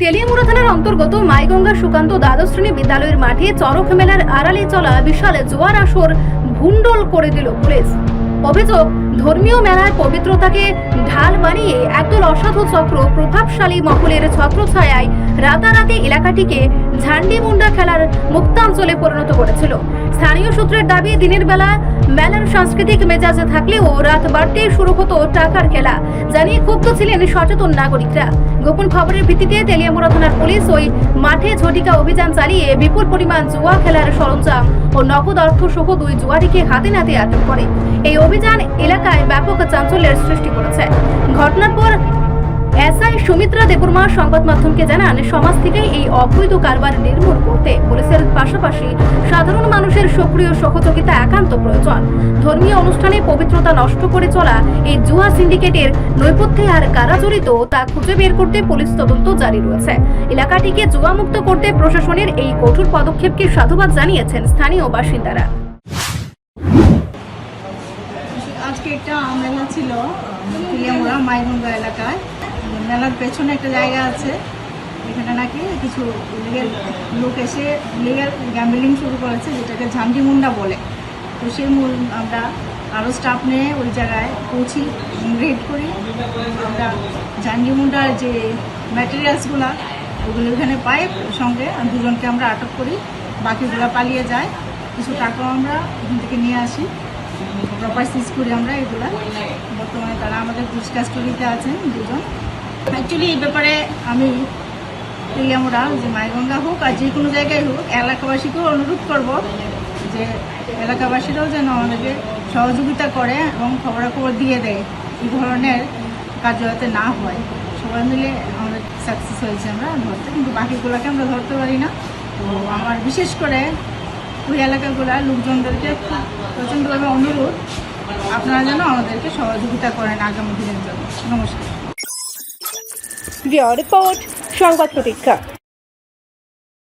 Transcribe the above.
তেলিয়ামুড়া থানার অন্তর্গত মাইগঙ্গা সুকান্ত দ্বাদশ শ্রেণী বিদ্যালয়ের মাঠে চরক মেলার আড়ালে চলা বিশাল জোয়ার আসর ভুন্ডল করে দিল পুলিশ। অভিযোগ, ধর্মীয় মেলার পবিত্রতাকে ঢাল বানিয়ে একদল অসাধু চক্র প্রভাবশালী মহলের ছত্রছায়ায় রাতারাতি এলাকাটিকে ঝান্ডি মুন্ডা খেলার মুক্তাঞ্চলে পরিণত করেছিল। স্থানীয় সূত্রের দাবি, দিনের বেলা মেলার সাংস্কৃতিক মেজাজে থাকলেও রাত বাড়তেই শুরু হতো টাকার খেলা, জানিয়ে ক্ষুব্ধ ছিলেন সচেতন নাগরিকরা। গোপন খবরের ভিত্তিতে তেলিয়ামুড়া থানার পুলিশ ওই মাঠে ঝটিকা অভিযান চালিয়ে বিপুল পরিমাণ জুয়া খেলার সরঞ্জাম ও নগদ অর্থ সহ 2 জুয়ারিকে হাতে নাতে আটক করে। এই অভিযান এলাকায় ব্যাপক চাঞ্চল্যের সৃষ্টি করেছে। ঘটনার পর এসআই সুমিত্রা দেববর্মা সংবাদ মাধ্যমকে জানান, সমাজ থেকে এই অবৈধ কারবার নির্মূল করতে পুলিশের পাশাপাশি সাধারণ মানুষের সক্রিয় সহযোগিতা একান্ত প্রয়োজন। ধর্মীয় অনুষ্ঠানে পবিত্রতা নষ্ট করে চলা এই জুয়া সিন্ডিকেটের নৈপথ্যে আর কারা জড়িত তা খুঁজে বের করতে পুলিশ তদন্ত জারি রয়েছে। এলাকাটিকে জুয়ামুক্ত করতে প্রশাসনের এই কঠোর পদক্ষেপকে সাধুবাদ জানিয়েছেন স্থানীয় বাসিন্দারা। আজকে একটা মেলা ছিল তেলিয়ামুড়া মাইগঙ্গা এলাকায়। মেলার পেছনে একটা জায়গা আছে, এখানে নাকি কিছু ইলিগাল লোক এসে ইলিগাল গ্যাম্বলিং শুরু করেছে, যেটাকে ঝান্ডি মুন্ডা বলে। তো সেই মূল আমরা আরও স্টাফ নিয়ে ওই জায়গায় পৌঁছি, রেড করি। আমরা ঝান্ডি মুন্ডার যে ম্যাটেরিয়ালসগুলো ওগুলো এখানে পাই, সঙ্গে 2 জনকে আমরা আটক করি, বাকিগুলো পালিয়ে যায়। কিছু টাকাও আমরা এখান থেকে নিয়ে আসি, প্রপার সিজ করি আমরা এগুলা। বর্তমানে তারা আমাদের পুলিশ কাস্টডিতে আছেন 2 জন। অ্যাকচুয়ালি এই ব্যাপারে আমি তেলিয়ামুড়া যে মাইগঙ্গা হোক আর যে কোনো জায়গায় হোক, এলাকাবাসীকেও অনুরোধ করব যে এলাকাবাসীরাও যেন আমাদেরকে সহযোগিতা করে এবং খবরাখবর দিয়ে দেয়, এই ধরনের কাজ যাতে না হয়। সবাই মিলে আমাদের সাকসেস হয়েছে আমরা ধরতে, কিন্তু বাকিগুলোকে আমরা ধরতে পারি না। তো আমার বিশেষ করে ওই এলাকাগুলোর লোকজনদেরকে প্রচণ্ডভাবে অনুরোধ, আপনারা যেন আমাদেরকে সহযোগিতা করেন আগামী দিনের জন্য। নমস্কার। রিপোর্ট সংবাদ প্রতীক্ষা।